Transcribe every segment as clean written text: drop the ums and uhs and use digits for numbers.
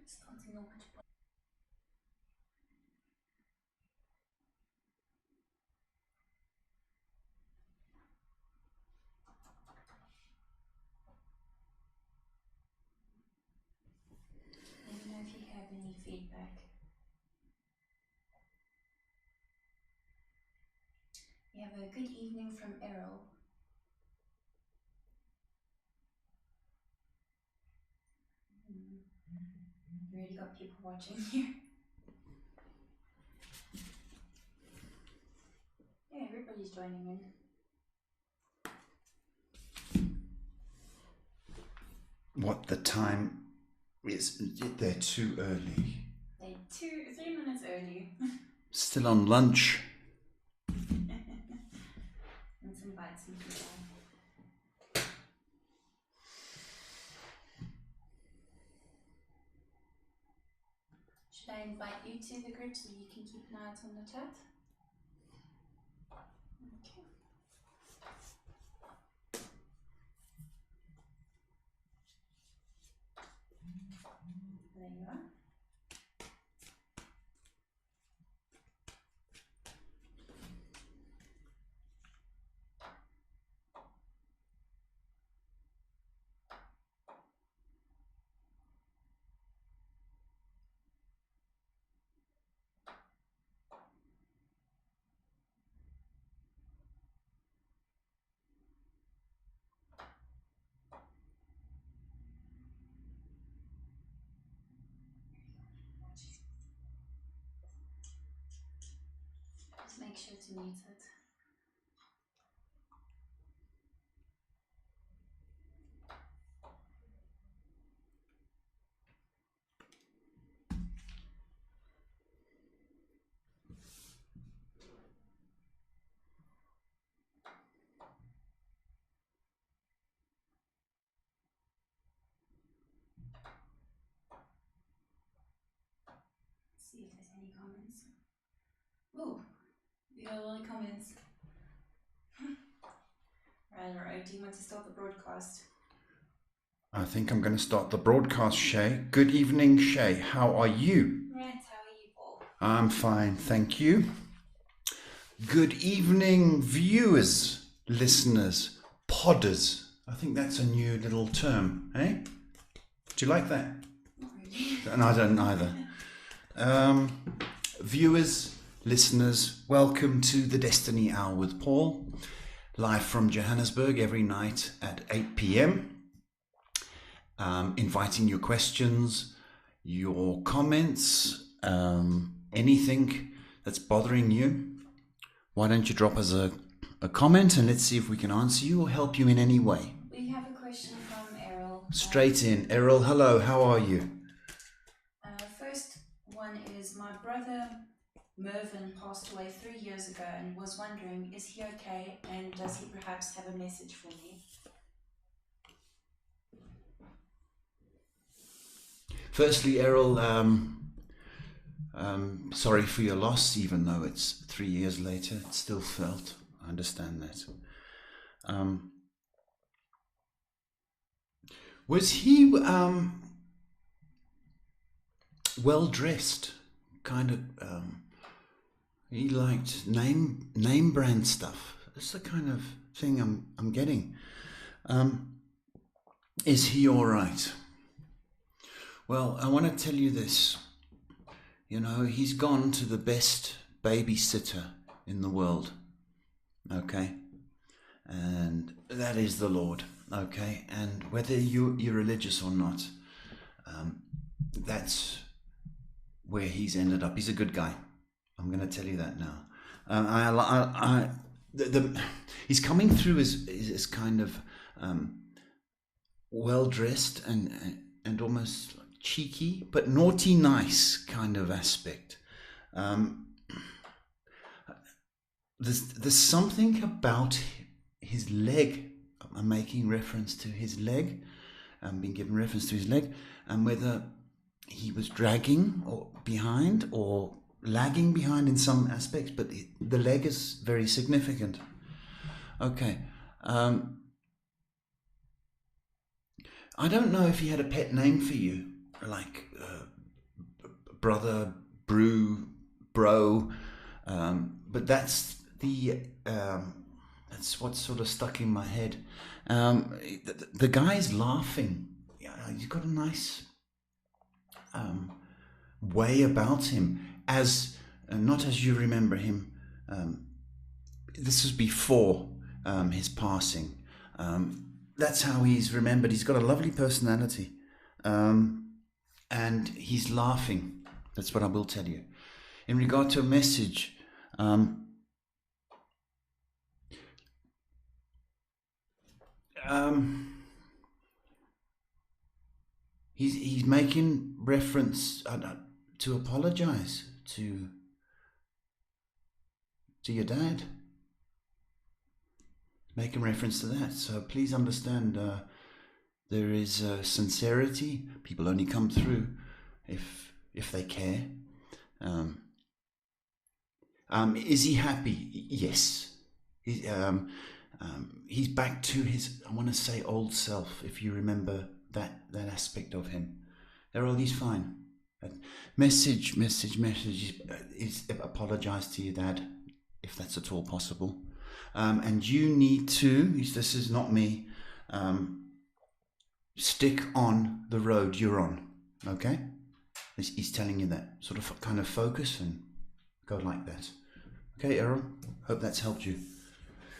Let me know if you have any feedback. We have a good evening from Errol. You already got people watching here. Yeah, everybody's joining in. What the time is? They're too early. They're 3 minutes early. Still on lunch. Let's invite some people. Should I invite you to the group so you can keep an eye out on the chat? Okay. There you are. Just make sure to mute it. See if there's any comments. Oh, we got a lot of comments. Right. Do you want to start the broadcast? I think I'm going to start the broadcast, Shay. Good evening, Shay. How are you? Right, how are you, Paul? I'm fine, thank you. Good evening, viewers, listeners, podders. I think that's a new little term, eh? Do you like that? Not really. And I don't either. Viewers, listeners, welcome to the Destiny Hour with Paul, live from Johannesburg every night at 8 p.m. Inviting your questions, your comments, anything that's bothering you. Why don't you drop us a comment and let's see if we can answer you or help you in any way. We have a question from Errol. Straight in. Errol, hello, how are you? First one is, my brother Mervyn passed away 3 years ago and was wondering, is he okay, and does he perhaps have a message for me? Firstly, Errol, sorry for your loss, even though it's 3 years later, it's still felt. I understand that. Was he well dressed? Kind of, he liked name brand stuff. That's the kind of thing I'm getting. Is he all right? Well, I want to tell you this. You know, he's gone to the best babysitter in the world. Okay? And that is the Lord. Okay? And whether you're religious or not, that's where he's ended up. He's a good guy. I'm going to tell you that now. He's coming through as kind of well dressed and almost cheeky, but naughty nice kind of aspect. There's something about his leg. I'm making reference to his leg. I'm being given reference to his leg, and whether he was dragging or behind or lagging behind in some aspects, but the leg is very significant. Okay. I don't know if he had a pet name for you, like brother, bro, but that's that's what's sort of stuck in my head. The guy's laughing. Yeah, he's got a nice way about him, as not as you remember him. This was before his passing. That's how he's remembered. He's got a lovely personality, and he's laughing. That's what I will tell you. In regard to a message, he's making reference to apologize to your dad. Making reference to that. So please understand, there is sincerity. People only come through if they care. Is he happy? Yes. He's back to his, I want to say, old self, if you remember that aspect of him. Errol, he's fine. Message is apologize to your dad, if that's at all possible. And you need to, this is not me, stick on the road you're on, okay? He's telling you that. Sort of kind of focus and go like that. Okay, Errol? Hope that's helped you.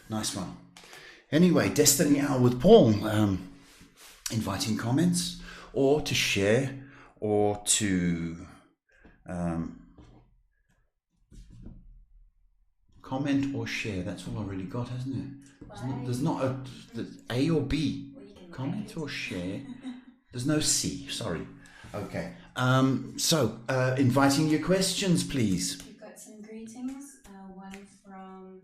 Nice one. Anyway, Destiny Hour with Paul. Inviting comments, or to share, or to comment or share. That's all I really got, hasn't it? There's not A or B. Comment or share. There's no C. Sorry. Okay. So inviting your questions, please. We've got some greetings. One from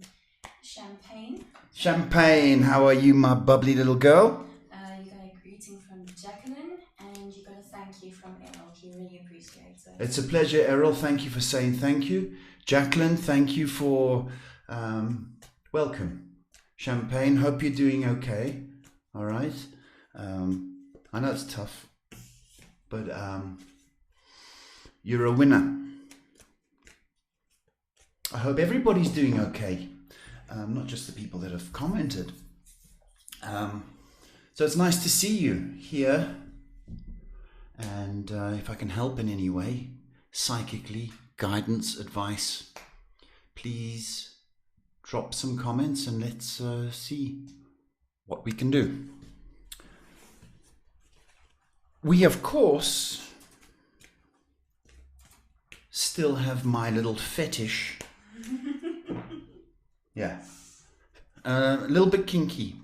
Champagne. Champagne, how are you, my bubbly little girl? You got a greeting from Jacqueline, and you got a thank you from Errol. He really appreciates it. It's a pleasure, Errol. Thank you for saying thank you. Jacqueline, thank you for welcome. Champagne, hope you're doing okay. All right. I know it's tough, but you're a winner. I hope everybody's doing okay, not just the people that have commented. So it's nice to see you here, and if I can help in any way, psychically, guidance, advice, please drop some comments and let's see what we can do. We, of course, still have my little fetish. Yeah. A little bit kinky.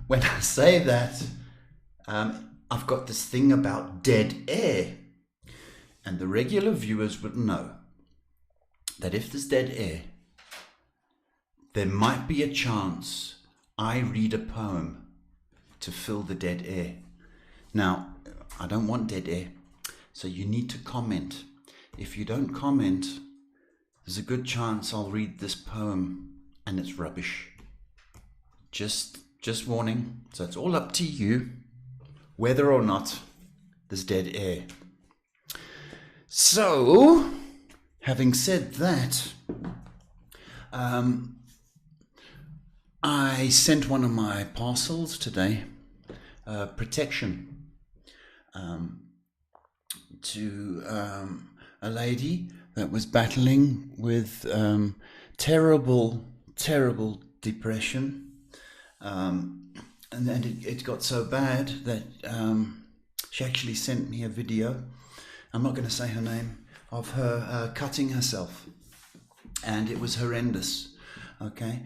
When I say that, I've got this thing about dead air. And the regular viewers would know that if there's dead air, there might be a chance I read a poem to fill the dead air. Now, I don't want dead air, so you need to comment. If you don't comment, there's a good chance I'll read this poem and it's rubbish. Just warning. So it's all up to you whether or not there's dead air. So, having said that, I sent one of my parcels today, protection, to a lady that was battling with terrible depression, and it got so bad that she actually sent me a video. I'm not going to say her name, of her cutting herself, and it was horrendous. Okay,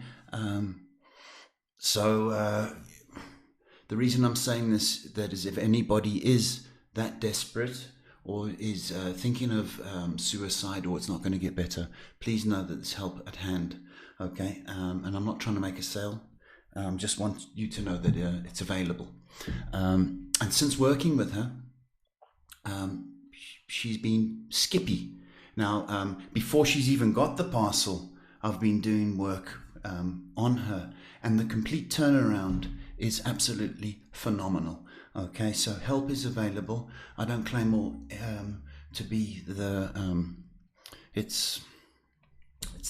so the reason I'm saying this, that is, if anybody is that desperate or is thinking of suicide, or it's not going to get better, please know that there's help at hand. Okay, and I'm not trying to make a sale. Just want you to know that it's available. And since working with her, she's been skippy. Now, before she's even got the parcel, I've been doing work on her, and the complete turnaround is absolutely phenomenal. Okay, so help is available. I don't claim all to be the it's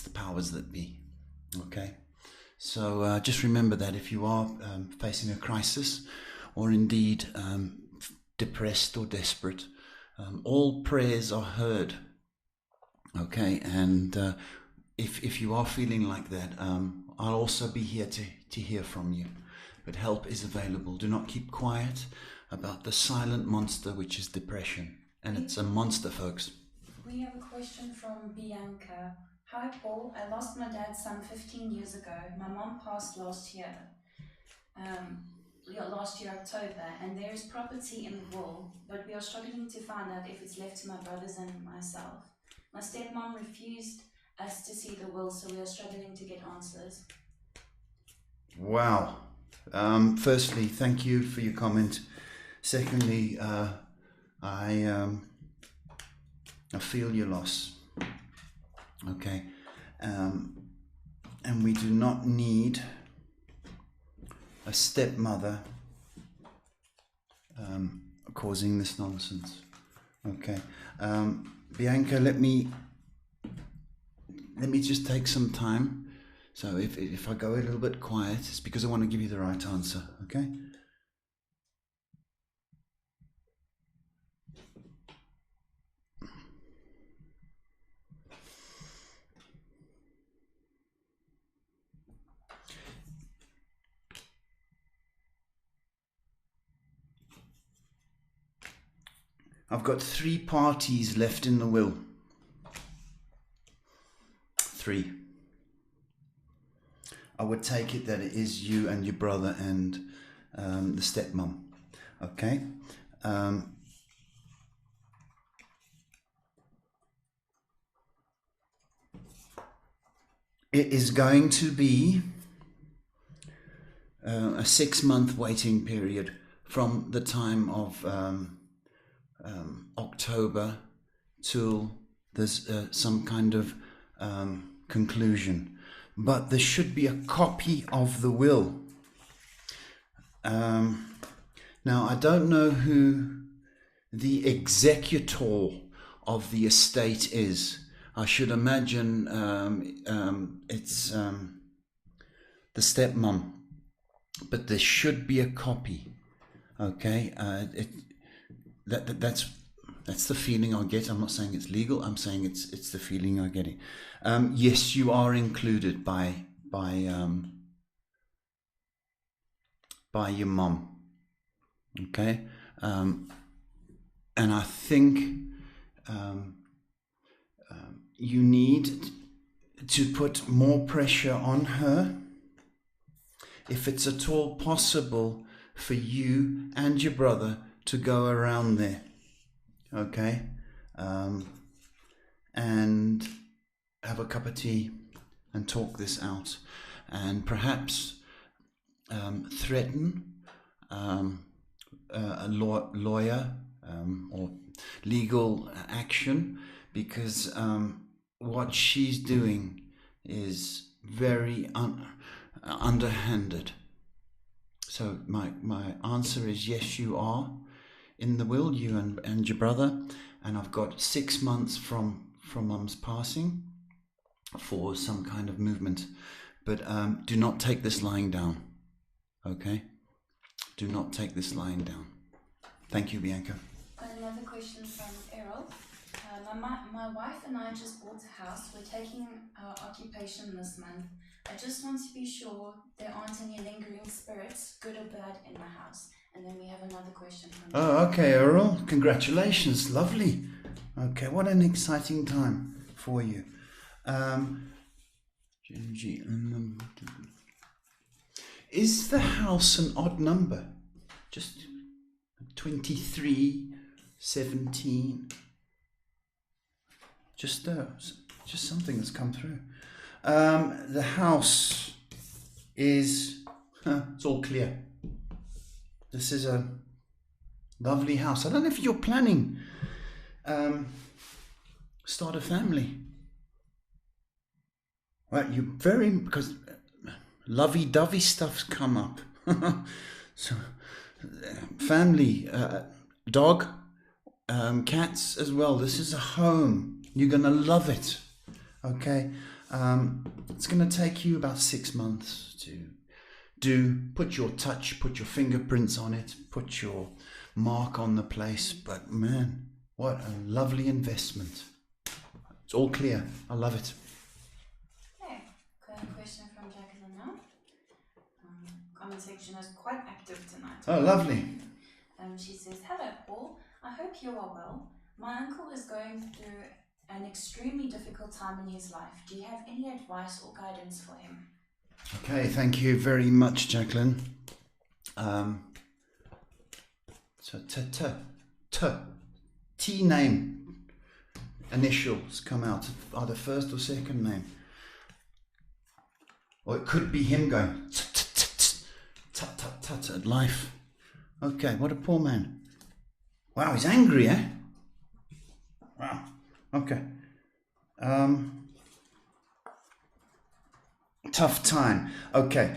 the powers that be. Okay, so just remember that if you are facing a crisis, or indeed depressed or desperate, all prayers are heard. Okay, and if you are feeling like that, I'll also be here to hear from you. But help is available. Do not keep quiet about the silent monster, which is depression. And it's a monster, folks. We have a question from Bianca. Hi, Paul. I lost my dad some 15 years ago. My mom passed last year, October, and there is property in the will, but we are struggling to find out if it's left to my brothers and myself. My stepmom refused us to see the will, so we are struggling to get answers. Wow. Firstly, thank you for your comment. Secondly, I feel your loss. Okay, and we do not need a stepmother causing this nonsense. Okay, Bianca, let me just take some time. So if I go a little bit quiet, it's because I want to give you the right answer. Okay. I've got 3 parties left in the will. 3. I would take it that it is you and your brother and the stepmom. Okay. It is going to be a 6-month waiting period from the time of October till there's some kind of conclusion. But there should be a copy of the will. Now, I don't know who the executor of the estate is. I should imagine it's the stepmom. But there should be a copy. Okay? That's the feeling I get. I'm not saying it's legal. I'm saying it's the feeling I get. Yes, you are included by your mom. Okay, and I think you need to put more pressure on her, if it's at all possible for you and your brother to go around there. Okay, and have a cup of tea and talk this out, and perhaps threaten a lawyer or legal action, because what she's doing is very underhanded. So my answer is yes, you are in the will, you and your brother, and I've got 6 months from mum's passing for some kind of movement. But do not take this lying down. Okay? Do not take this lying down. Thank you, Bianca. Another question from Errol. My wife and I just bought a house. We're taking our occupation this month. I just want to be sure there aren't any lingering spirits, good or bad, in the house. And then we have another question from okay, Errol. Congratulations. Lovely. Okay, what an exciting time for you. Is the house an odd number? Just 23, 17. Just something that's come through. The house is, it's all clear. This is a lovely house. I don't know if you're planning start a family. Right, because lovey-dovey stuff's come up. So, family, dog cats as well. This is a home. You're going to love it. Okay. It's going to take you about 6 months to put your touch, put your fingerprints on it, put your mark on the place. But man, what a lovely investment. It's all clear. I love it. Okay, got a question from Jacqueline now. Comment section is quite active tonight. Oh, lovely. She says, "Hello, Paul. I hope you are well. My uncle is going through an extremely difficult time in his life. Do you have any advice or guidance for him?" Okay, thank you very much, Jacqueline. T name initials come out, either first or second name. Or it could be him going tut at life. Okay, what a poor man. Wow, he's angry, eh? Wow. Okay. Tough time. Okay.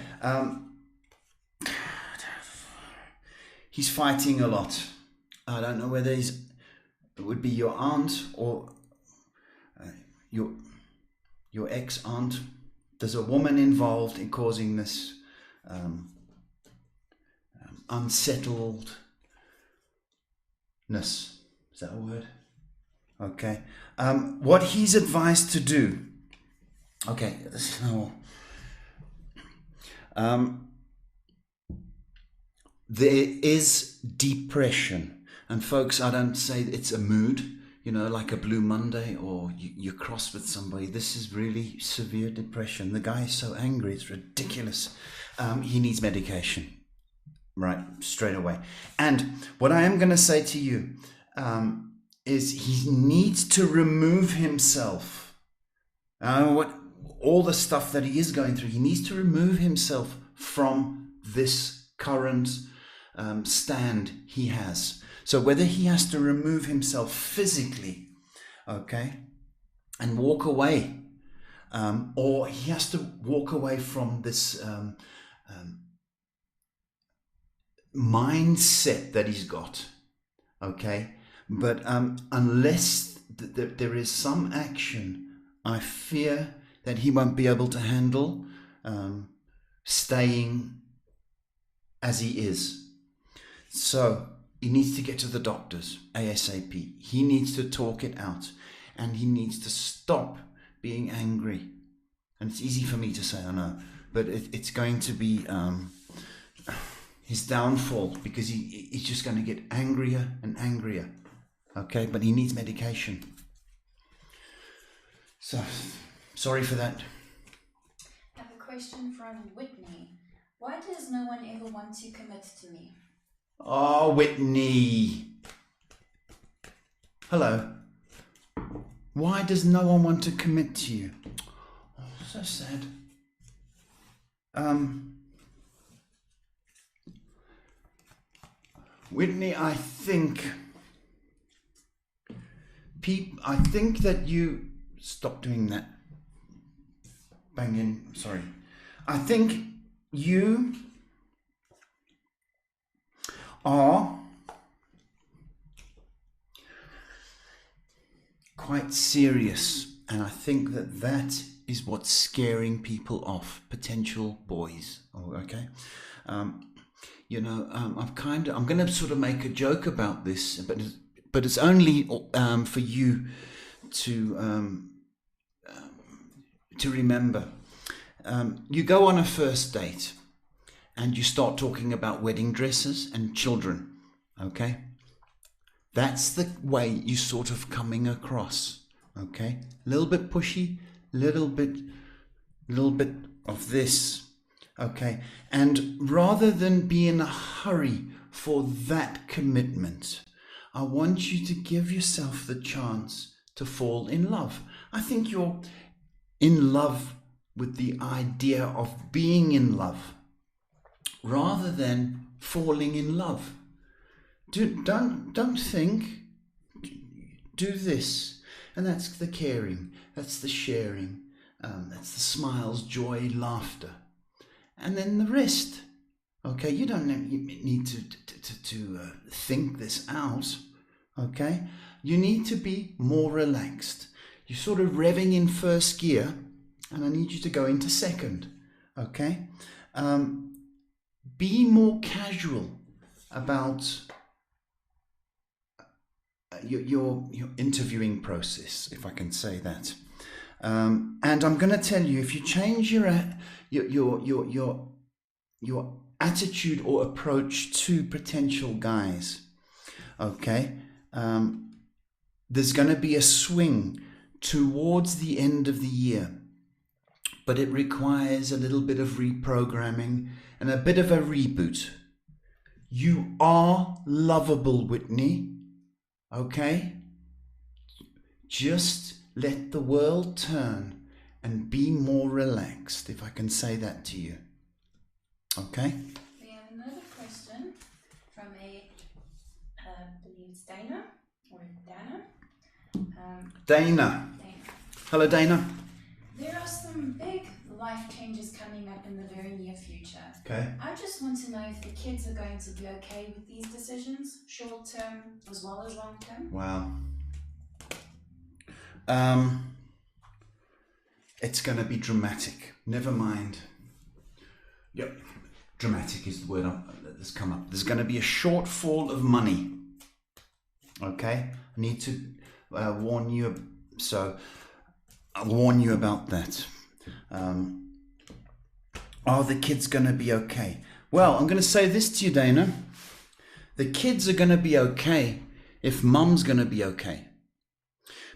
He's fighting a lot. I don't know whether it would be your aunt or your ex-aunt. There's a woman involved in causing this unsettledness. Is that a word? Okay. What he's advised to do. Okay. There is depression. And folks, I don't say it's a mood, like a Blue Monday or you're cross with somebody. This is really severe depression. The guy is so angry, it's ridiculous. He needs medication. Right, straight away. And what I am going to say to you is he needs to remove himself. All the stuff that he is going through, he needs to remove himself from this current stand he has. So whether he has to remove himself physically, okay, and walk away, or he has to walk away from this mindset that he's got, okay, but unless there is some action, I fear that he won't be able to handle staying as he is. So he needs to get to the doctors ASAP. He needs to talk it out, and he needs to stop being angry. And it's easy for me to say, I know, but it's going to be his downfall, because he's just going to get angrier and angrier. Okay, but he needs medication. So, sorry for that. I have a question from Whitney. Why does no one ever want to commit to me? Oh, Whitney. Hello. Why does no one want to commit to you? Oh, so sad. Whitney, I think that you stop doing that. Banging. Sorry. I think you are quite serious, and I think that is what's scaring people off, potential boys. Oh, okay. I'm going to sort of make a joke about this, but it's only for you to remember. You go on a first date and you start talking about wedding dresses and children, okay? That's the way you sort of coming across, okay? A little bit pushy, little bit of this, okay? And rather than be in a hurry for that commitment, I want you to give yourself the chance to fall in love. I think you're in love with the idea of being in love rather than falling in love. Don't think. Do this. And that's the caring. That's the sharing. That's the smiles, joy, laughter. And then the rest. Okay, you don't need to think this out. okay? You need to be more relaxed. You're sort of revving in first gear, and I need you to go into second, okay? Be more casual about your interviewing process, if I can say that. And I'm going to tell you, if you change your attitude or approach to potential guys, okay, there's going to be a swing towards the end of the year, but it requires a little bit of reprogramming and a bit of a reboot. You are lovable, Whitney, okay? Just let the world turn and be more relaxed, if I can say that to you. Okay? We have another question from I believe it's Dana or Dana. Dana. Hello, Dana. There are some big life changes coming up in the very near future. Okay. I just want to know if the kids are going to be okay with these decisions, short term as well as long term. Wow. It's going to be dramatic. Never mind. Yep. Dramatic is the word that's come up. There's going to be a shortfall of money. Okay? I need to warn you. So I'll warn you about that. Are the kids going to be okay? Well, I'm going to say this to you, Dana. The kids are going to be okay if mum's going to be okay.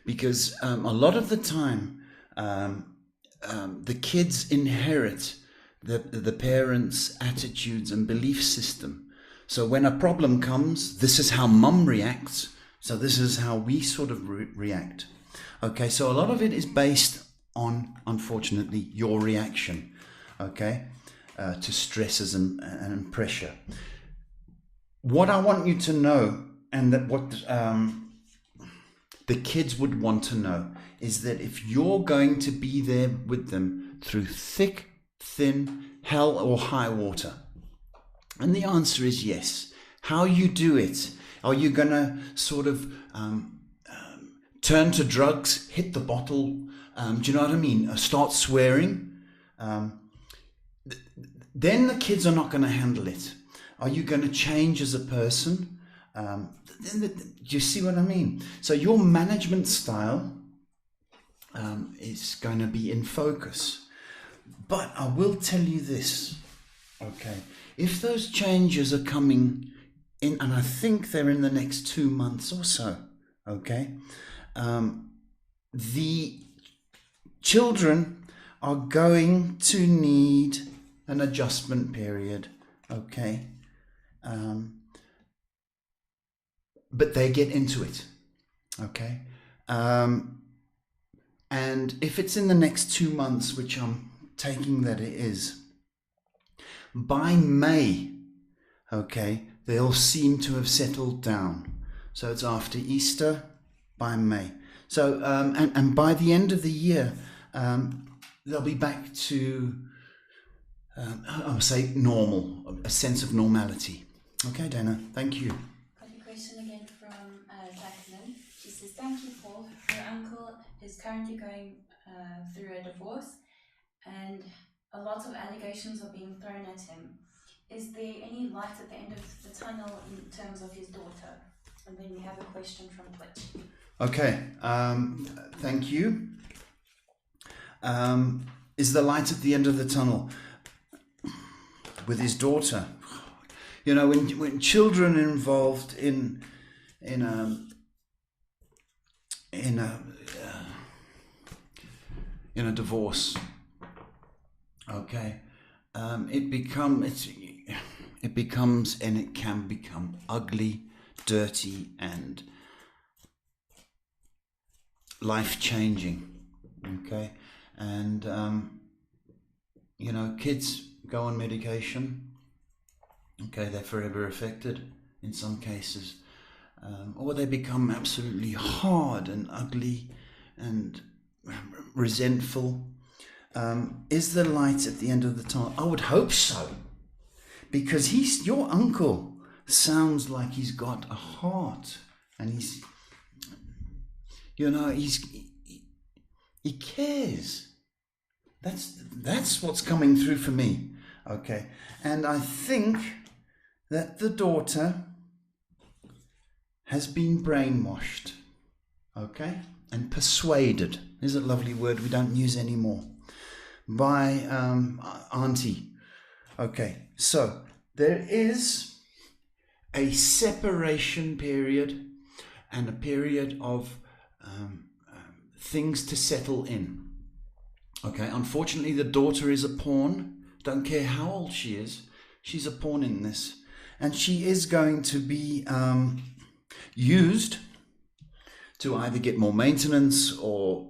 Because a lot of the time, the kids inherit the parents' attitudes and belief system. So when a problem comes, this is how mum reacts. So this is how we sort of react. Okay, so a lot of it is based on, unfortunately, your reaction, okay, to stresses and pressure. What I want you to know, and that what the kids would want to know, is that if you're going to be there with them through thick, thin, hell or high water, and the answer is yes. How you do it? Are you going to sort of turn to drugs, hit the bottle? Do you know what I mean? Start swearing? Then the kids are not going to handle it. Are you going to change as a person? Do you see what I mean? So your management style is going to be in focus. But I will tell you this, okay? If those changes are coming in, and I think they're in the next 2 months or so, okay? The children are going to need an adjustment period, okay? But they get into it, okay? And if it's in the next 2 months, which I'm taking that it is, by May, okay, they'll seem to have settled down. So it's after Easter, by May. So, and by the end of the year, they'll be back to, I'll say normal, a sense of normality. Okay, Dana, thank you. Got a question again from Jacqueline. She says, thank you, Paul. Her uncle is currently going through a divorce and a lot of allegations are being thrown at him. Is there any light at the end of the tunnel in terms of his daughter? And then we have a question from Twitch. Okay, thank you. Is the light at the end of the tunnel with his daughter? You know, when children are involved in a divorce, okay, it becomes and it can become ugly, dirty, and life-changing. Okay, and you know, kids go on medication. Okay, they're forever affected in some cases, or they become absolutely hard and ugly and resentful. Is there light at the end of the tunnel? I would hope so, because your uncle sounds like he's got a heart and he cares. That's what's coming through for me. Okay, and I think that the daughter has been brainwashed, okay, and persuaded. Is a lovely word we don't use anymore, by auntie. Okay, so there is a separation period and a period of things to settle in. Okay, unfortunately the daughter is a pawn. Don't care how old she is, she's a pawn in this, and she is going to be used to either get more maintenance or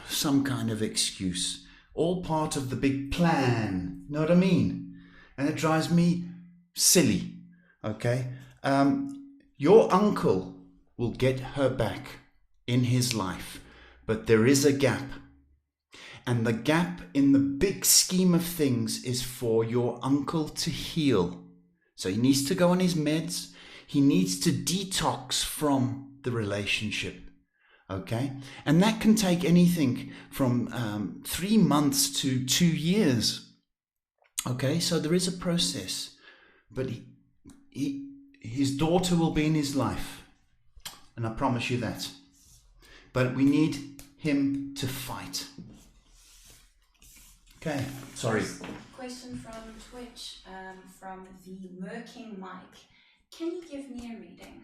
some kind of excuse. All part of the big plan, know what I mean? And it drives me silly, okay? Your uncle will get her back in his life, but there is a gap. And the gap in the big scheme of things is for your uncle to heal. So he needs to go on his meds. He needs to detox from the relationship. Okay? And that can take anything from 3 months to 2 years. Okay? So there is a process. But his daughter will be in his life. And I promise you that. But we need him to fight. Okay, sorry. Question from Twitch, from the Merking Mike. Can you give me a reading?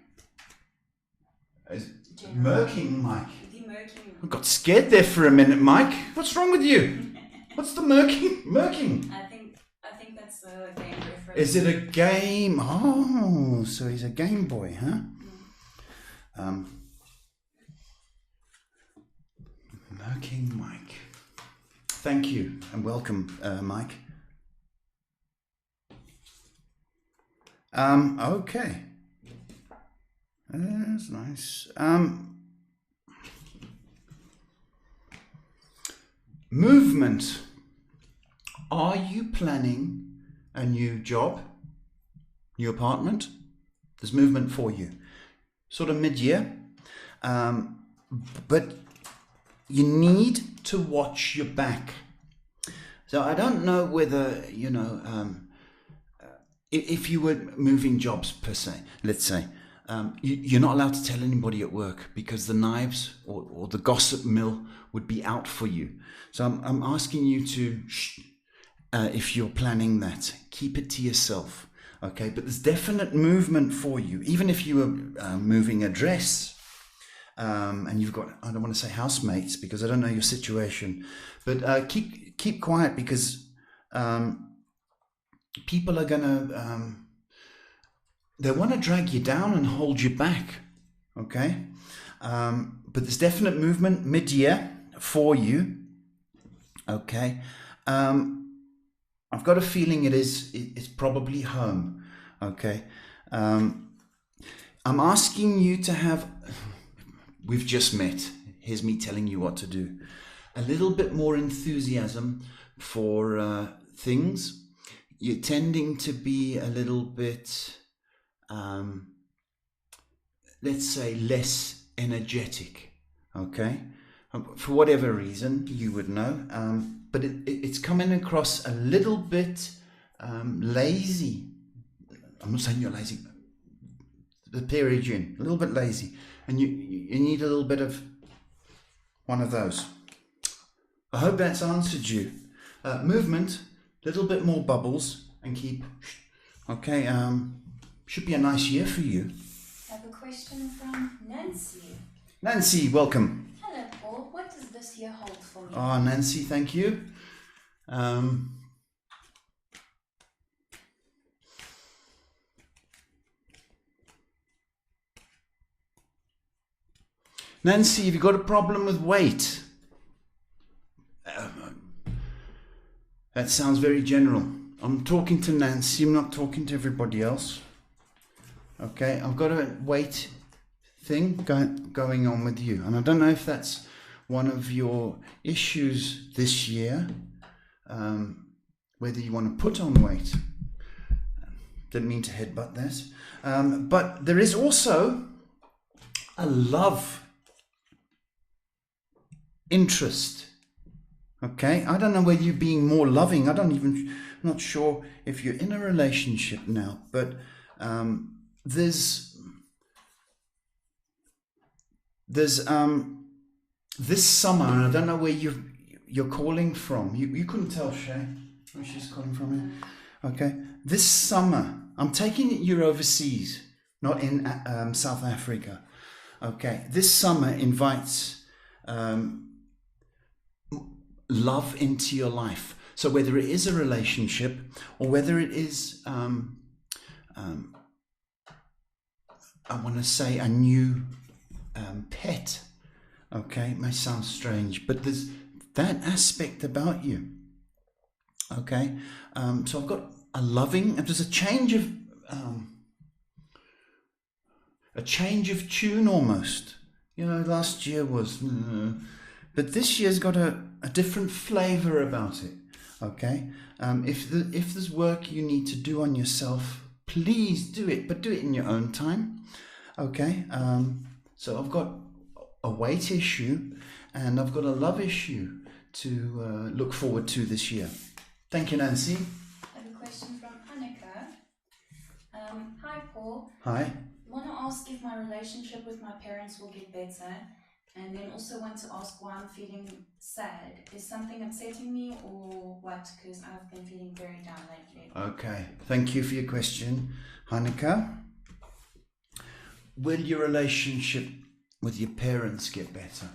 Merking Mike? The Merking. I got scared there for a minute, Mike. What's wrong with you? What's the Merking? I think that's a game reference. Is it a game? Oh, so he's a Game Boy, huh? Mm. Merking Mike. Thank you and welcome, Mike. Okay. That's nice. Movement. Are you planning a new job? New apartment? There's movement for you. Sort of mid-year. But you need to watch your back. So I don't know whether, if you were moving jobs per se, let's say, you're not allowed to tell anybody at work because the knives or the gossip mill would be out for you. So I'm asking you to, if you're planning that, keep it to yourself. Okay, but there's definite movement for you. Even if you were moving address, and you've got, I don't want to say housemates because I don't know your situation, but keep quiet because people are gonna they want to drag you down and hold you back. Okay, but there's definite movement mid-year for you. Okay, I've got a feeling it's probably home. Okay, I'm asking you to have. We've just met. Here's me telling you what to do. A little bit more enthusiasm for things. You're tending to be a little bit, let's say, less energetic. Okay? For whatever reason, you would know. But it's coming across a little bit lazy. I'm not saying you're lazy. The period you're in, a little bit lazy. And you need a little bit of one of those. I hope that's answered you. Movement, a little bit more bubbles, and keep. Okay, should be a nice year for you. I have a question from Nancy. Nancy, welcome. Hello, Paul. What does this year hold for me? Oh, Nancy, thank you. Nancy, have you got a problem with weight? That sounds very general. I'm talking to Nancy, I'm not talking to everybody else. Okay, I've got a weight thing going on with you. And I don't know if that's one of your issues this year, whether you want to put on weight. Didn't mean to headbutt that. But there is also a love interest. Okay, I don't know whether you're being more loving. I'm not sure if you're in a relationship now, but there's this summer, and I don't know where you're calling from. You couldn't tell Shay where she's calling from here. Okay, this summer, I'm taking it you're overseas, not in South Africa. Okay, this summer invites love into your life. So whether it is a relationship or whether it is, I want to say, a new pet. Okay, it may sound strange, but there's that aspect about you. Okay, so I've got a loving, and there's a change of tune almost. You know, last year was, but this year's got a different flavor about it. Okay, if there's work you need to do on yourself, please do it, but do it in your own time. Okay, so I've got a weight issue and I've got a love issue to look forward to this year. Thank you, Nancy. I have a question from Annika. Hi, Paul. Hi. I want to ask if my relationship with my parents will get better, and then also want to ask why I'm feeling sad. Is something upsetting me or what? Because I've been feeling very down lately. Okay, thank you for your question, Annika. Will your relationship with your parents get better?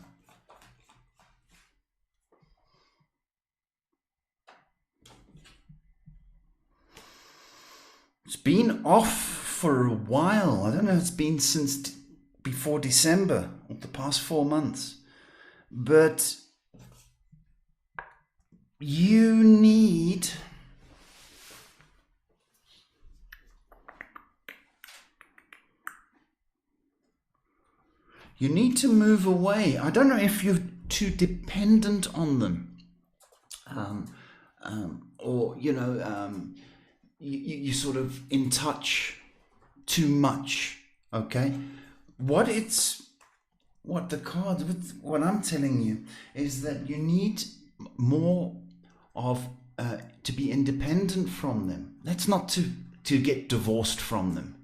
It's been off for a while. I don't know, it's been since before December, or the past 4 months. But you need to move away. I don't know if you're too dependent on them, or you sort of in touch too much. Okay, what I'm telling you is that you need more of to be independent from them. That's not to get divorced from them.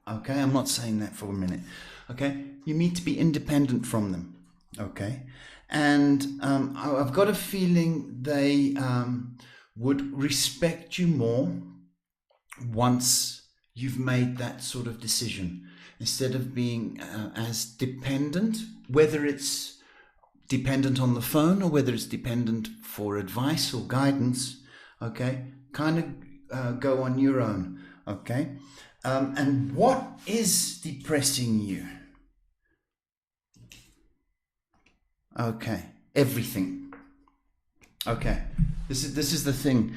Okay, I'm not saying that for a minute. Okay, you need to be independent from them. Okay, and I've got a feeling they would respect you more once you've made that sort of decision, instead of being as dependent, whether it's dependent on the phone or whether it's dependent for advice or guidance. Okay, kind of go on your own. Okay, and what is depressing you? Okay, everything. Okay, this is the thing.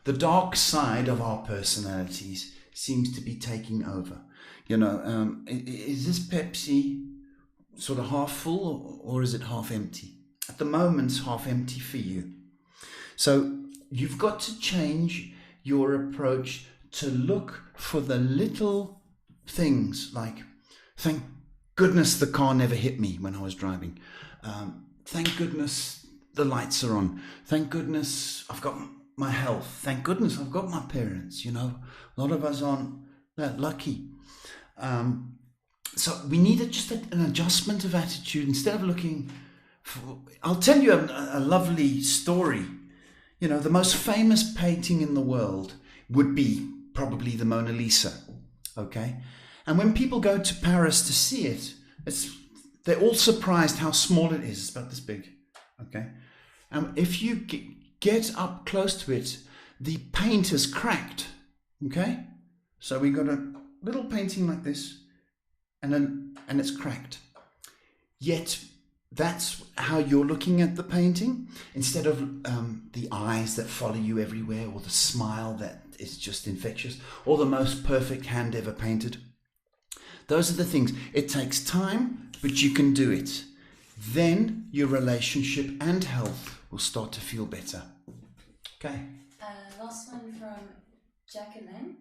The dark side of our personalities seems to be taking over. You know, is this Pepsi sort of half full or is it half empty? At the moment, it's half empty for you. So you've got to change your approach to look for the little things, like, thank goodness the car never hit me when I was driving. Thank goodness the lights are on. Thank goodness I've got my health. Thank goodness I've got my parents. You know, a lot of us aren't that lucky. So we need just an adjustment of attitude. Instead of looking for, I'll tell you a lovely story. You know, the most famous painting in the world would be probably the Mona Lisa. Okay, and when people go to Paris to see it, they're all surprised how small it is. It's about this big. Okay, and if you get up close to it, the paint has cracked. Okay, so we got a little painting like this, and it's cracked. Yet that's how you're looking at the painting, instead of the eyes that follow you everywhere, or the smile that is just infectious, or the most perfect hand ever painted. Those are the things. It takes time, but you can do it. Then your relationship and health will start to feel better. Okay. Last one from Jacqueline.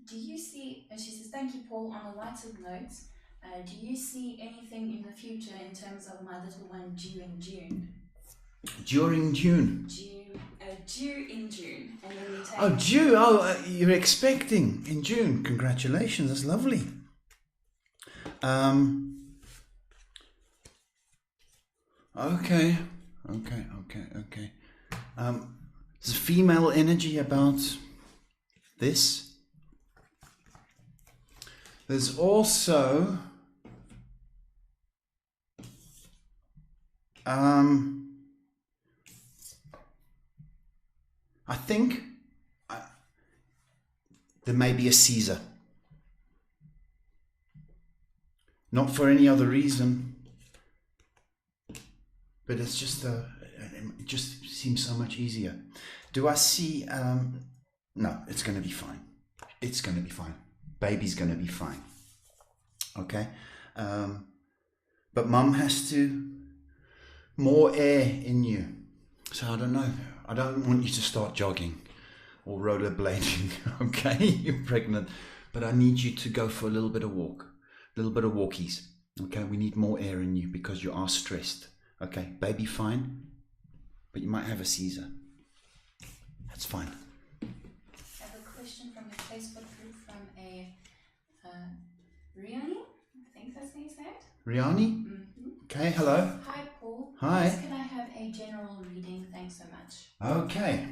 Do you see, and she says, thank you, Paul. On a lighter note, Do you see anything in the future in terms of my little one due in June? During June. Due in June, and then we take. Oh, due. Oh, you're expecting in June. Congratulations. That's lovely. Okay. There's female energy about this. There's also I think there may be a Caesar. Not for any other reason, but it's just it just seems so much easier. Do I see? No, it's going to be fine. It's going to be fine. Baby's going to be fine. Okay, but Mum has to more air in you. So I don't know. I don't want you to start jogging or rollerblading. Okay, you're pregnant, but I need you to go for a little bit of walk. Little bit of walkies. Okay, we need more air in you because you are stressed. Okay, baby fine, but you might have a Caesar. That's fine. I have a question from the Facebook group from a Riani. I think that's how you say it. Riani? Mm-hmm. Okay, hello. Hi, Paul. Hi. Please, can I have a general reading? Thanks so much. Okay.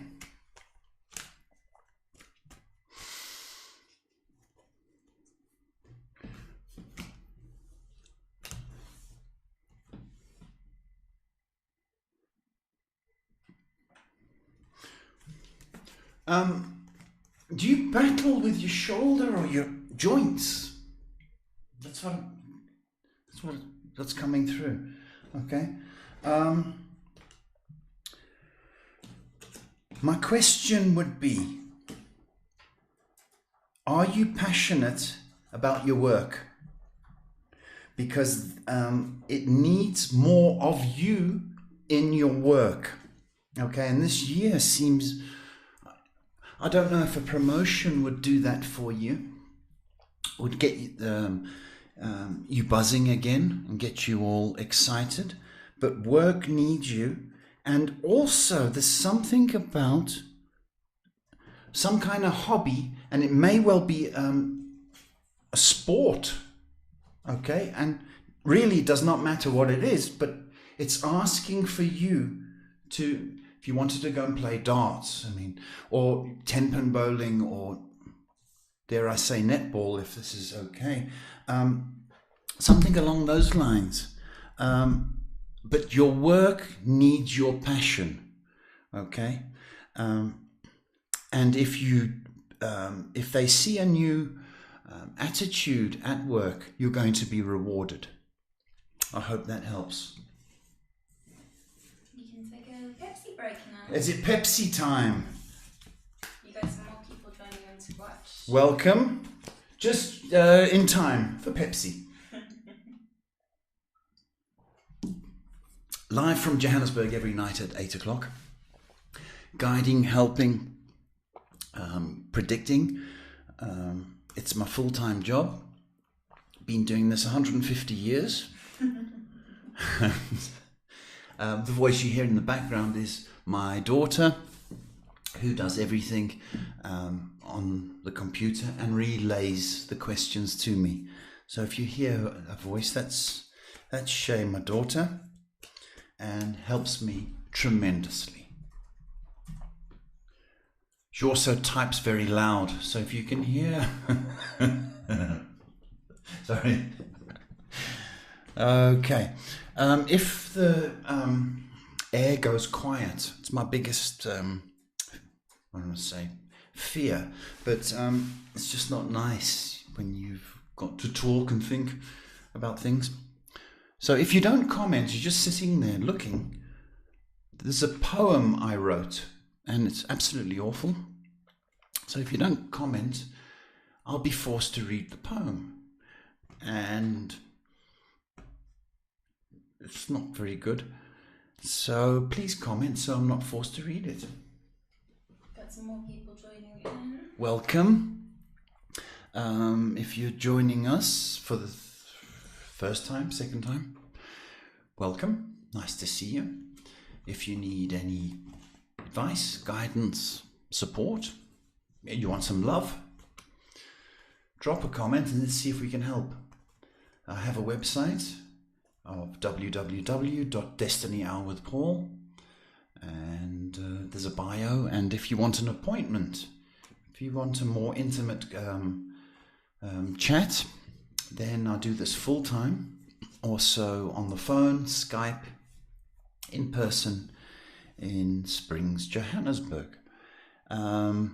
Do you battle with your shoulder or your joints? That's coming through. Okay. My question would be, are you passionate about your work? Because it needs more of you in your work. Okay, and this year seems, I don't know if a promotion would do that for you, would get you buzzing again and get you all excited, but work needs you. And also there's something about some kind of hobby, and it may well be a sport, okay, and really it does not matter what it is, but it's asking for you to, if you wanted to go and play darts, or 10-pin bowling, or dare I say netball, if this is okay, something along those lines. But your work needs your passion, okay? And if they see a new attitude at work, you're going to be rewarded. I hope that helps. You can take a Pepsi break now. Is it Pepsi time? You got some more people joining in to watch. Welcome. Just in time for Pepsi. Live from Johannesburg every night at 8 o'clock. Guiding, helping, predicting. It's my full-time job. Been doing this 150 years. The voice you hear in the background is my daughter, who does everything on the computer and relays the questions to me. So if you hear a voice, that's Shay, my daughter, and helps me tremendously. She also types very loud, so if you can hear... Sorry. Okay. If the air goes quiet, it's my biggest, I don't want to say fear, but it's just not nice when you've got to talk and think about things. So if you don't comment, you're just sitting there looking. There's a poem I wrote, and it's absolutely awful. So if you don't comment, I'll be forced to read the poem. And it's not very good. So please comment so I'm not forced to read it. Got some more people joining in. Welcome. If you're joining us for the first time, second time, welcome. Nice to see you. If you need any advice, guidance, support, you want some love, drop a comment and let's see if we can help. I have a website of www.DestinyHourWithPaul, and there's a bio, and if you want an appointment, if you want a more intimate chat, then I do this full time, also on the phone, Skype, in person in Springs, Johannesburg. So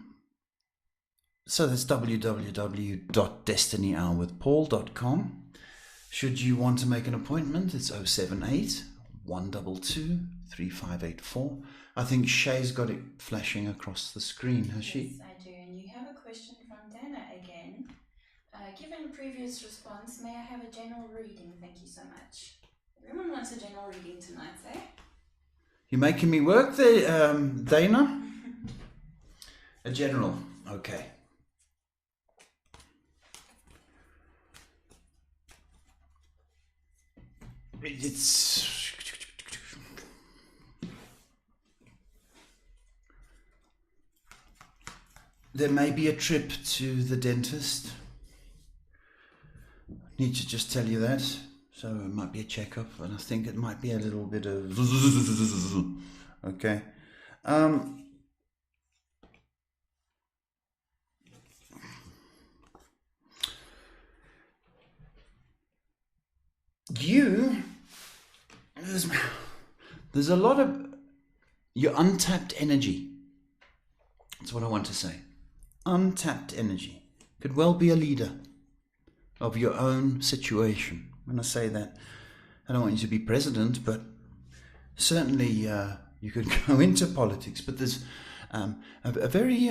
that's www.destinyhourwithpaul.com. Should you want to make an appointment, it's 078 122 3584. I think Shay's got it flashing across the screen, has she? Yes, I do. And you have a question from Dana again. Given previous response, may I have a general reading? Thank you so much. Everyone wants a general reading tonight, eh? You're making me work there, Dana? A general, okay. There may be a trip to the dentist. Need to just tell you that. So it might be a checkup, and I think it might be a little bit of okay. There's a lot of your untapped energy. That's what I want to say. Untapped energy. Could well be a leader of your own situation. When I say that, I don't want you to be president, but certainly you could go into politics. But there's a very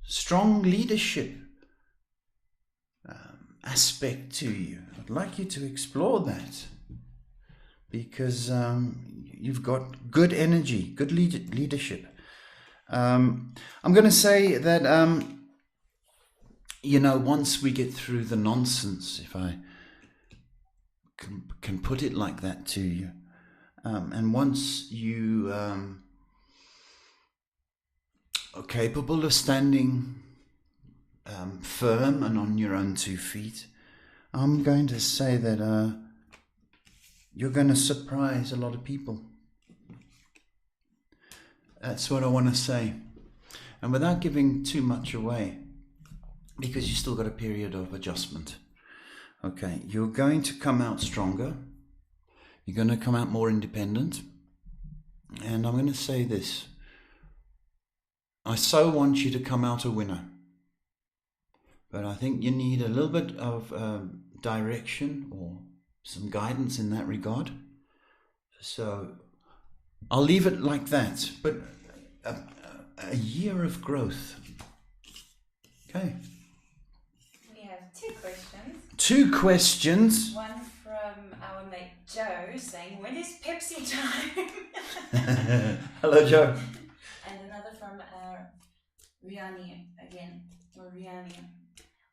strong leadership aspect to you. I'd like you to explore that, because you've got good energy, good leadership. I'm going to say that, once we get through the nonsense, if I can put it like that to you, and once you are capable of standing firm and on your own 2 feet, I'm going to say that you're going to surprise a lot of people. That's what I want to say. And without giving too much away, because you still got a period of adjustment. Okay, you're going to come out stronger. You're going to come out more independent. And I'm going to say this. I so want you to come out a winner. But I think you need a little bit of direction or some guidance in that regard. So I'll leave it like that. But a year of growth. Okay. We have 2 questions. 2 questions. One from our mate Joe saying, when is Pepsi time? Hello, Joe. And another from Riani again, or Riani.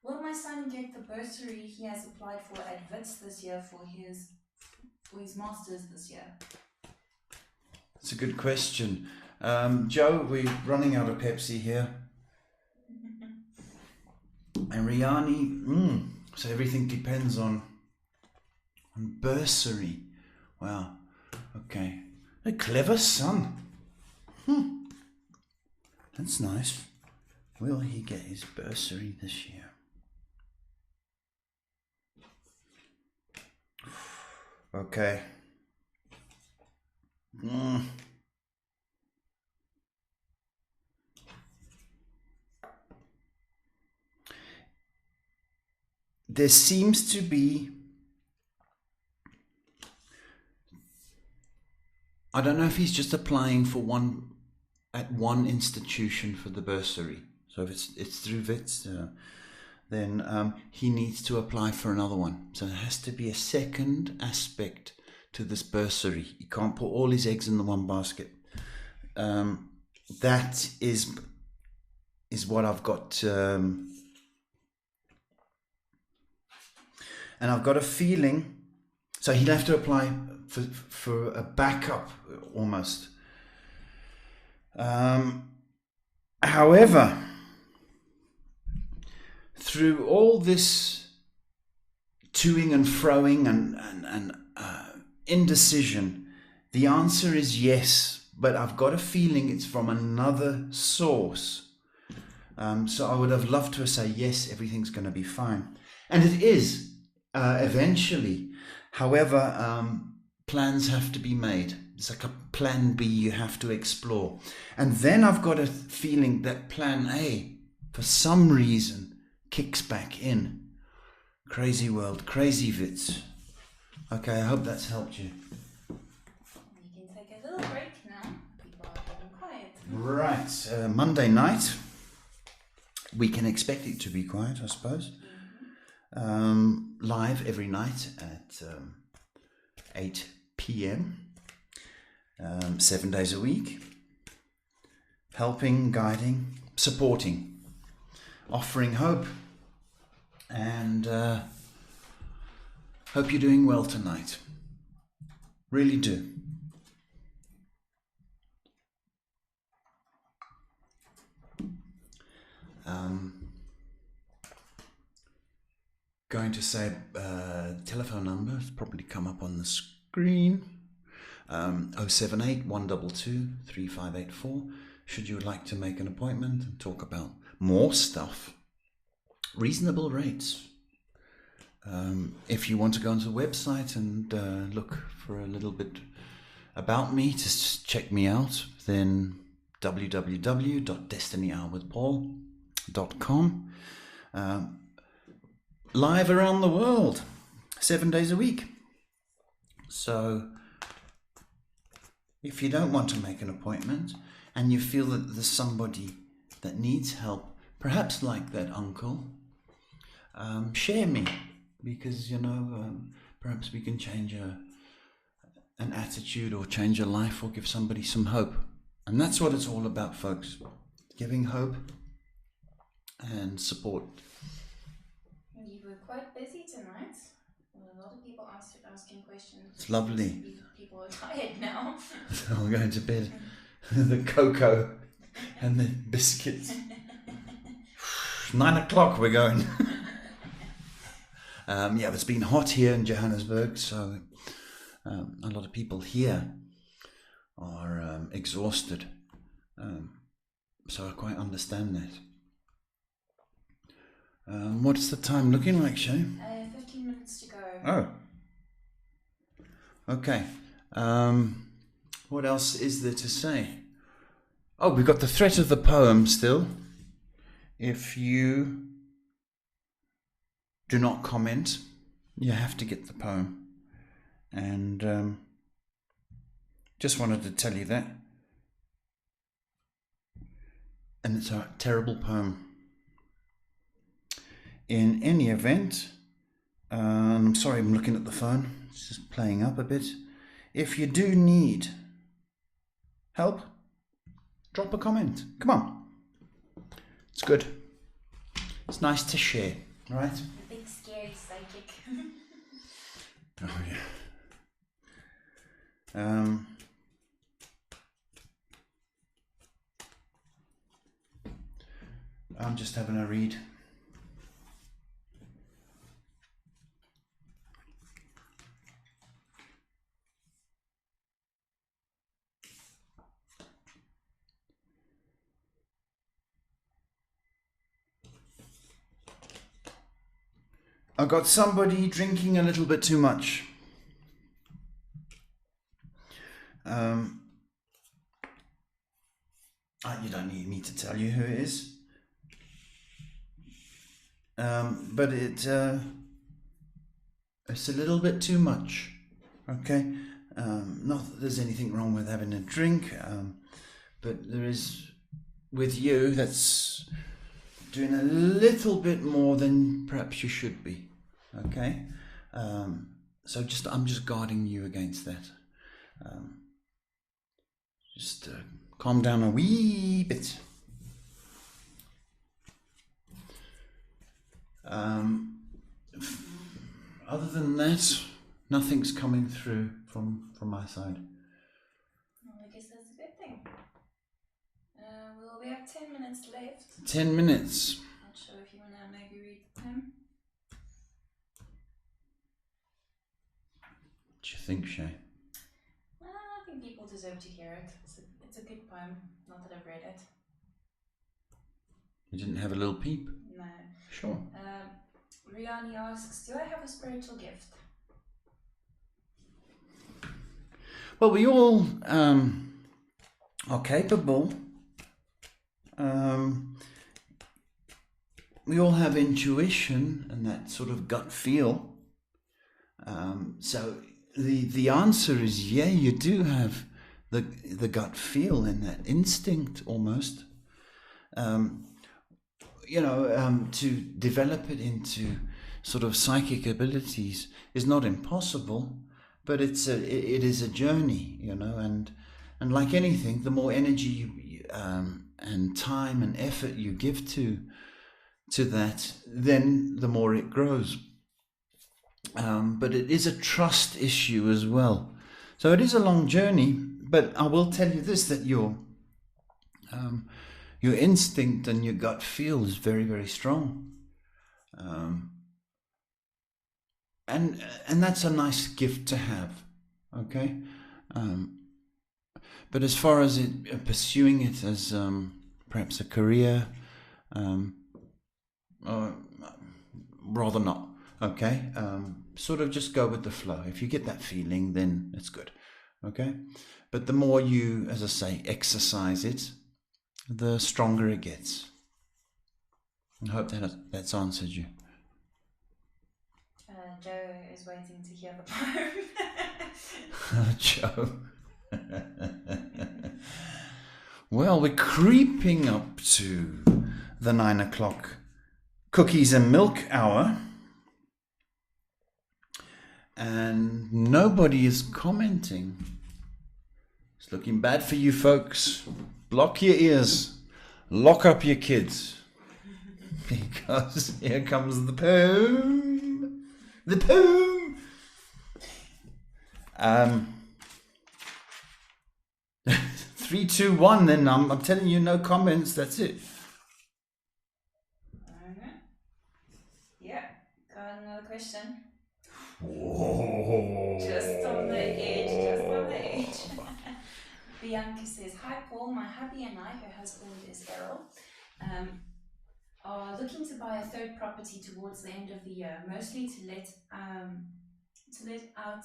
Will my son get the bursary he has applied for at WITS this year for his masters this year? That's a good question. Joe, we're running out of Pepsi here. And Riani, so everything depends on bursary. Wow, okay. A clever son. That's nice. Will he get his bursary this year? Okay. There seems to be, I don't know if he's just applying for one institution for the bursary. So if it's through WITS, then he needs to apply for another one. So there has to be a second aspect to this bursary. He can't put all his eggs in the one basket. That is what I've got. And I've got a feeling, so he'll have to apply for a backup almost. However, through all this toing and froing and indecision, the answer is yes, but I've got a feeling it's from another source. So I would have loved to say, yes, everything's going to be fine. And it is, eventually. However, plans have to be made. It's like a plan B you have to explore. And then I've got a feeling that plan A, for some reason, kicks back in. Crazy world, crazy Witz. Okay, I hope that's helped you. You can take a little break now. People are getting quiet. Right, Monday night. We can expect it to be quiet, I suppose. Live every night at 8 p.m. 7 days a week. Helping, guiding, supporting, offering hope. And hope you're doing well tonight. Really do. Going to say telephone number, it's probably come up on the screen. 078 122 3584. Should you like to make an appointment and talk about more stuff, reasonable rates. If you want to go onto the website and look for a little bit about me, just check me out, then www.DestinyHourWithPaul.com. Live around the world, 7 days a week. So if you don't want to make an appointment and you feel that there's somebody that needs help, perhaps like that uncle, share me, because perhaps we can change an attitude or change a life or give somebody some hope. And that's what it's all about, folks, giving hope and support. You were quite busy tonight. A lot of people asking questions. It's lovely. People are tired now. So I'm going to bed. The cocoa and the biscuits. 9 o'clock we're going. It's been hot here in Johannesburg, so a lot of people here are exhausted. So I quite understand that. What's the time looking like, Shay? 15 minutes to go. Oh. Okay. What else is there to say? Oh, we've got the threat of the poem still. If you do not comment, you have to get the poem. And just wanted to tell you that. And it's a terrible poem. In any event, I'm sorry, I'm looking at the phone. It's just playing up a bit. If you do need help, drop a comment. Come on. It's good. It's nice to share, right? The big scary psychic. Oh, yeah. I'm just having a read. I got somebody drinking a little bit too much. You don't need me to tell you who it is. But it's a little bit too much. Okay? Not that there's anything wrong with having a drink, but there is, with you, that's doing a little bit more than perhaps you should be. Okay? So I'm just guarding you against that. Just calm down a wee bit. than that, nothing's coming through from my side. Well, I guess that's a good thing. Well, we have 10 minutes left. 10 minutes. Not sure if you want to maybe read the poem. What do you think, Shay? Well, I think people deserve to hear it. It's a good poem. Not that I've read it. You didn't have a little peep? No. Sure. Riani asks, do I have a spiritual gift? Well, we all are capable. We all have intuition and that sort of gut feel. So the answer is yeah, you do have the gut feel and that instinct almost. To develop it into sort of psychic abilities is not impossible, but it is a journey, and like anything, the more energy and time and effort you give to that, then the more it grows. But it is a trust issue as well. So it is a long journey, but I will tell you this, that your instinct and your gut feel is very, very strong. And that's a nice gift to have, okay? But as far as pursuing it as perhaps a career, rather not, okay? Sort of just go with the flow. If you get that feeling, then it's good, okay? But the more you, as I say, exercise it, the stronger it gets. I hope that's answered you. Joe is waiting to hear the poem. Joe. Well, we're creeping up to the 9 o'clock cookies and milk hour. And nobody is commenting. It's looking bad for you folks. Block your ears. Lock up your kids. Because here comes the poem. The poem. 3, 2, 1. Then I'm telling you, no comments. That's it. Yeah. Got another question. Whoa. Just on the edge. Bianca says, hi Paul, my hubby and I, her husband is Errol, are looking to buy a third property towards the end of the year, mostly to let out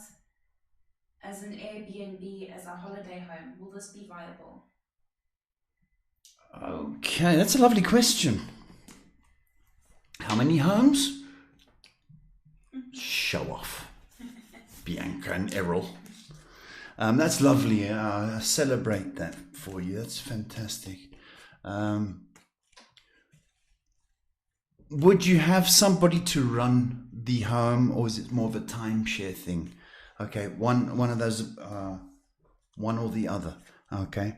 as an Airbnb as our holiday home. Will this be viable? Okay, that's a lovely question. How many homes? Show off. Bianca and Errol. That's lovely. I celebrate that for you. That's fantastic. Would you have somebody to run the home, or is it more of a timeshare thing? Okay, one of those, one or the other. Okay.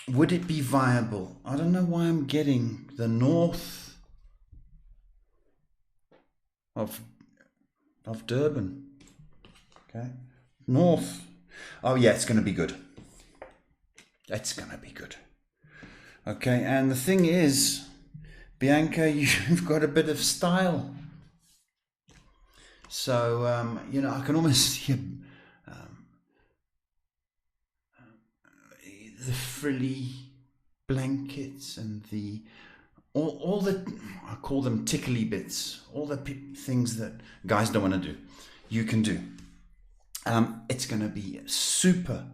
Would it be viable? I don't know why I'm getting the north of Durban. Okay. North. Oh yeah, it's going to be good. It's going to be good. Okay, and the thing is, Bianca, you've got a bit of style. So, I can almost hear the frilly blankets and all the, I call them tickly bits, all the things that guys don't want to do, you can do. It's going to be super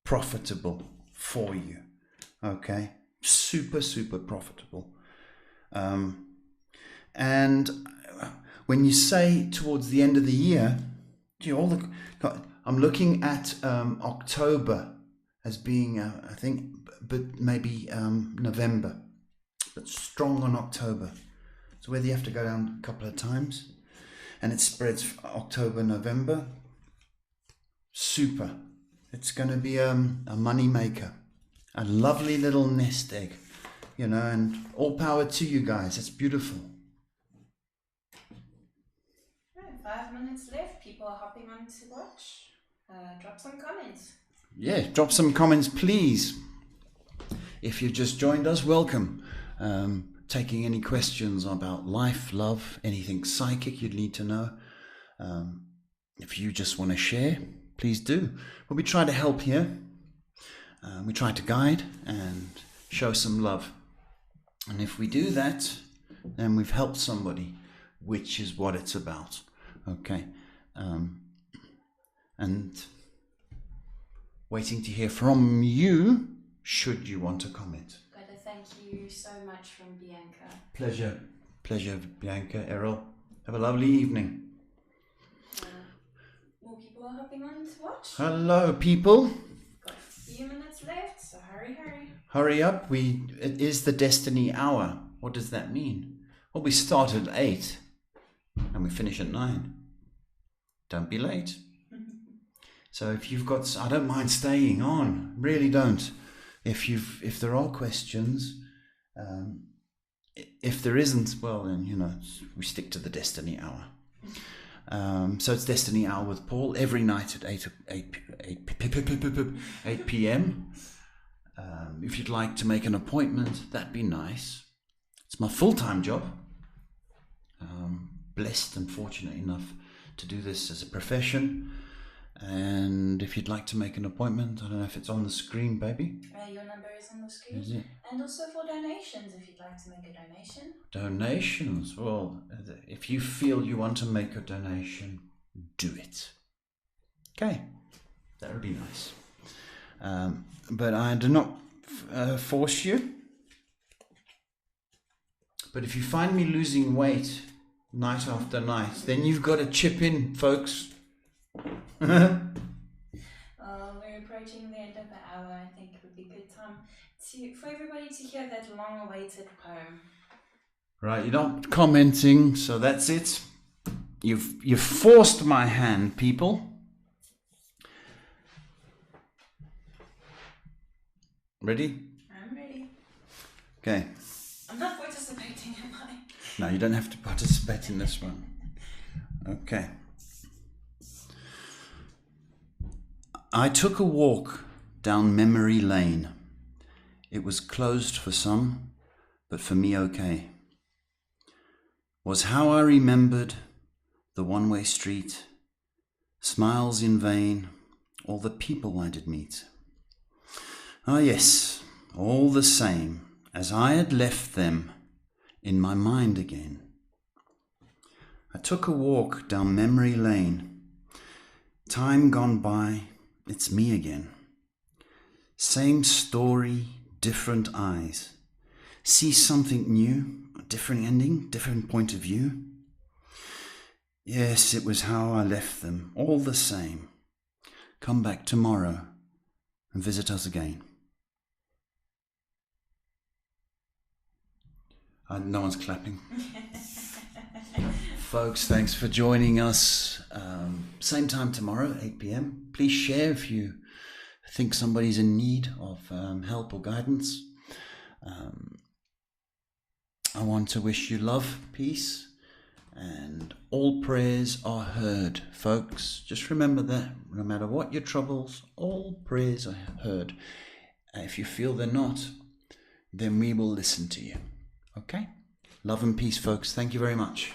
profitable for you. Okay, super profitable. And when you say towards the end of the year, I'm looking at October as being, I think, but maybe November, but strong on October. So whether you have to go down a couple of times, and it spreads October, November. Super. It's going to be a money maker, a lovely little nest egg, and all power to you guys. It's beautiful. 5 minutes left. People are hopping on to watch. Drop some comments. Yeah, drop some comments, please. If you've just joined us, welcome. Taking any questions about life, love, anything psychic you'd need to know. If you just want to share, please do. Well, we try to help here. We try to guide and show some love. And if we do that, then we've helped somebody, which is what it's about. Okay. And waiting to hear from you, should you want to comment. Got to thank you so much from Bianca. Pleasure, Bianca, Errol. Have a lovely evening. More people are hopping on to watch. Hello, people. Got a few minutes left, so hurry. Hurry up. It is the Destiny Hour. What does that mean? Well, we start at 8 and we finish at 9. Don't be late. So if you've got, I don't mind staying on. Really don't. If there are questions, if there isn't, well then we stick to the Destiny Hour. So it's Destiny Hour with Paul every night at 8 p.m. If you'd like to make an appointment, that'd be nice. It's my full-time job. Blessed and fortunate enough to do this as a profession. And if you'd like to make an appointment, I don't know if it's on the screen, baby. Your number is on the screen. Is it? And also for donations, if you'd like to make a donation. Donations. Well, if you feel you want to make a donation, do it. Okay, that would be nice. But I do not force you. But if you find me losing weight night after night, then you've got to chip in, folks. We're approaching the end of the hour. I think it would be a good time for everybody to hear that long-awaited poem. Right, you're not commenting, so that's it. You've forced my hand, people. Ready? I'm ready. Okay. I'm not participating, am I? No, you don't have to participate in this one. Okay. I took a walk down memory lane. It was closed for some, but for me okay. Was how I remembered the one-way street, smiles in vain, all the people I did meet. Ah yes, all the same, as I had left them in my mind again. I took a walk down memory lane. Time gone by, it's me again. Same story, different eyes. See something new, a different ending, different point of view. Yes, it was how I left them, all the same. Come back tomorrow and visit us again. No one's clapping. Folks, thanks for joining us. Same time tomorrow, 8 p.m. Please share if you think somebody's in need of help or guidance. I want to wish you love, peace, and all prayers are heard. Folks, just remember that. No matter what your troubles, all prayers are heard. If you feel they're not, then we will listen to you. Okay? Love and peace, folks. Thank you very much.